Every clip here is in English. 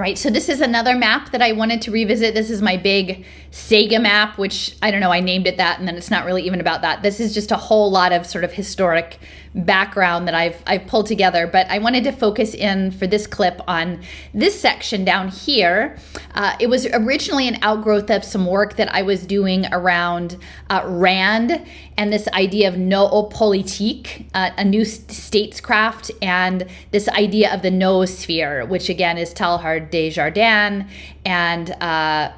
Right, so this is another map that I wanted to revisit. This is my big Sega map, which I don't know, I named it that, and then it's not really even about that. This is just a whole lot of sort of historic background that I've pulled together, but I wanted to focus in for this clip on this section down here. It was originally an outgrowth of some work that I was doing around Rand and this idea of noopolitik, a new statescraft, and this idea of the noosphere, which again is Teilhard de Chardin, and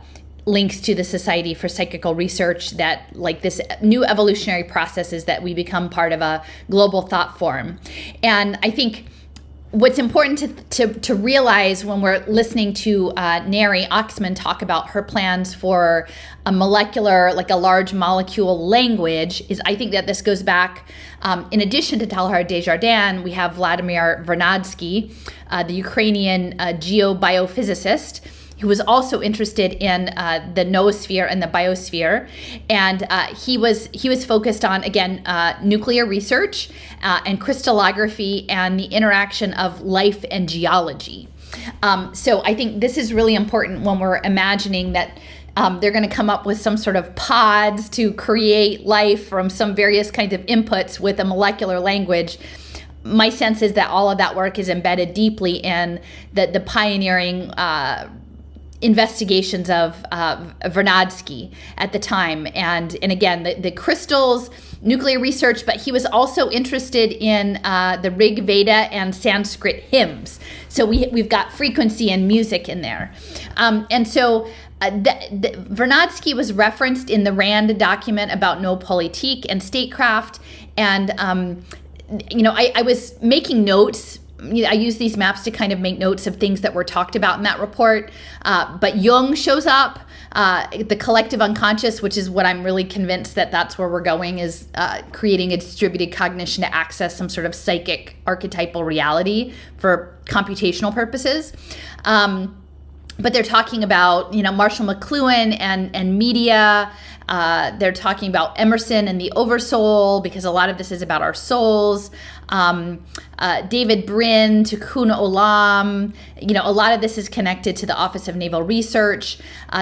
links to the Society for Psychical Research, that like this new evolutionary processes that we become part of a global thought form. And I think what's important to realize when we're listening to Neri Oxman talk about her plans for a molecular, like a large molecule language, is I think that this goes back, in addition to Teilhard de Chardin, we have Vladimir Vernadsky, the Ukrainian geobiophysicist, who was also interested in the noosphere and the biosphere, and he was focused on, again, nuclear research and crystallography and the interaction of life and geology. So I think this is really important when we're imagining that they're going to come up with some sort of pods to create life from some various kinds of inputs with a molecular language. My sense is that all of that work is embedded deeply in the pioneering investigations of Vernadsky at the time, and again the crystals, nuclear research, but he was also interested in the Rig Veda and Sanskrit hymns. So we've got frequency and music in there, and so Vernadsky was referenced in the Rand document about noopolitik and statecraft, and I was making notes. I use these maps to kind of make notes of things that were talked about in that report. But Jung shows up, the collective unconscious, which is what I'm really convinced that that's where we're going, is creating a distributed cognition to access some sort of psychic archetypal reality for computational purposes. But they're talking about, Marshall McLuhan and media. They're talking about Emerson and the oversoul, because a lot of this is about our souls. David Brin, Tikkun Olam, a lot of this is connected to the Office of Naval Research.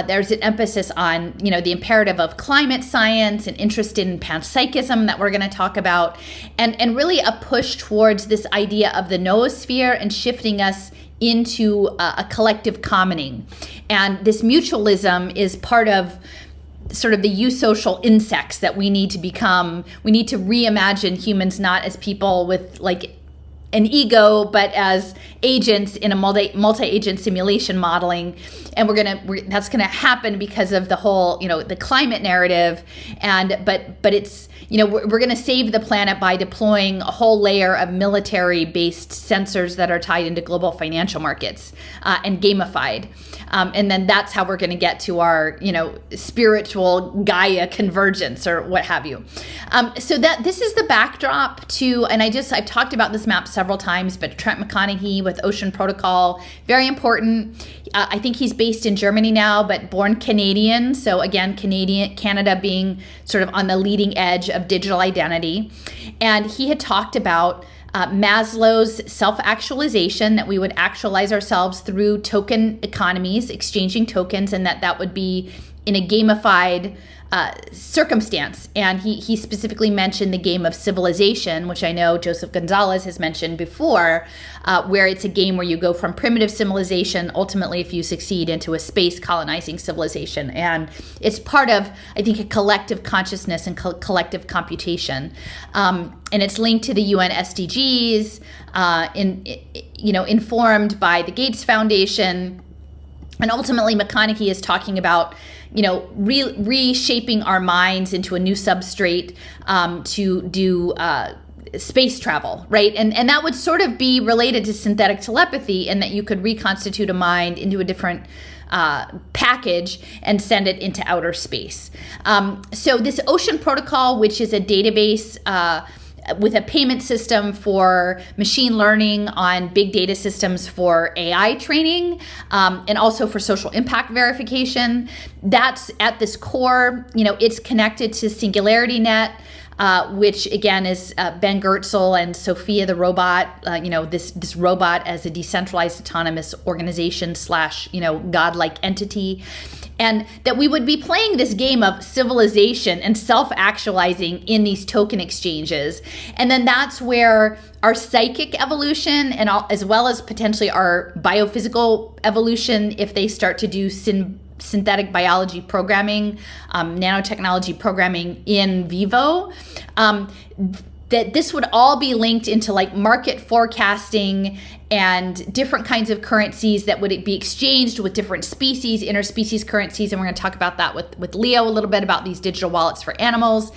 There's an emphasis on, the imperative of climate science and interest in panpsychism that we're going to talk about, and really a push towards this idea of the noosphere and shifting us into a collective commoning. And this mutualism is part of sort of the eusocial insects that we need to become. We need to reimagine humans not as people with like an ego, but as agents in a multi-agent simulation modeling. And that's gonna happen because of the whole, the climate narrative. But it's, we're gonna save the planet by deploying a whole layer of military-based sensors that are tied into global financial markets and gamified. And then that's how we're going to get to our, spiritual Gaia convergence or what have you. So that this is the backdrop to, and I've talked about this map several times, but Trent McConaughey with Ocean Protocol, very important. I think he's based in Germany now, but born Canadian. So again, Canada being sort of on the leading edge of digital identity. And he had talked about Maslow's self-actualization, that we would actualize ourselves through token economies, exchanging tokens, and that would be in a gamified circumstance. And he specifically mentioned the game of civilization, which I know Joseph Gonzalez has mentioned before, where it's a game where you go from primitive civilization, ultimately, if you succeed, into a space colonizing civilization. And it's part of, I think, a collective consciousness and collective computation. And it's linked to the UN SDGs, informed by the Gates Foundation. And ultimately, McConaughey is talking about, reshaping our minds into a new substrate to do space travel, right? And that would sort of be related to synthetic telepathy, in that you could reconstitute a mind into a different package and send it into outer space. So this Ocean Protocol, which is a database with a payment system for machine learning on big data systems for AI training, and also for social impact verification. That's at this core, it's connected to Singularity Net, which again is Ben Goertzel and Sophia the robot, this robot as a decentralized autonomous organization / godlike entity. And that we would be playing this game of civilization and self-actualizing in these token exchanges. And then that's where our psychic evolution as well as potentially our biophysical evolution, if they start to do synthetic biology programming, nanotechnology programming in vivo, that this would all be linked into like market forecasting and different kinds of currencies that would be exchanged with different species, interspecies currencies. And we're going to talk about that with Leo a little bit about these digital wallets for animals.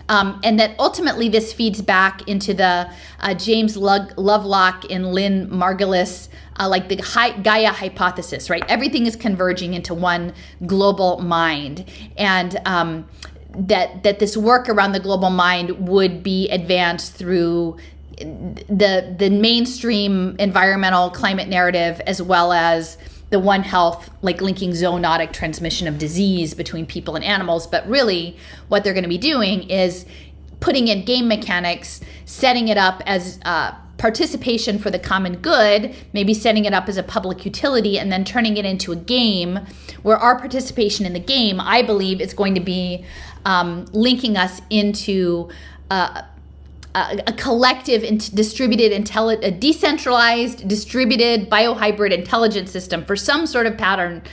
And that ultimately this feeds back into the James Lovelock and Lynn Margulis, like the Gaia hypothesis, right? Everything is converging into one global mind. And that this work around the global mind would be advanced through the mainstream environmental climate narrative, as well as the One Health, like linking zoonotic transmission of disease between people and animals. But really what they're going to be doing is putting in game mechanics, setting it up as participation for the common good, maybe setting it up as a public utility, and then turning it into a game where our participation in the game, I believe, is going to be linking us into a collective distributed, a decentralized, distributed biohybrid intelligence system for some sort of pattern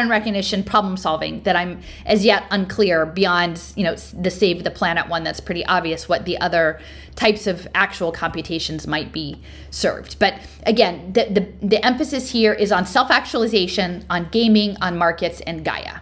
recognition, problem solving that I'm as yet unclear beyond, the Save the Planet one. That's pretty obvious what the other types of actual computations might be served. But again, the emphasis here is on self-actualization, on gaming, on markets, and Gaia.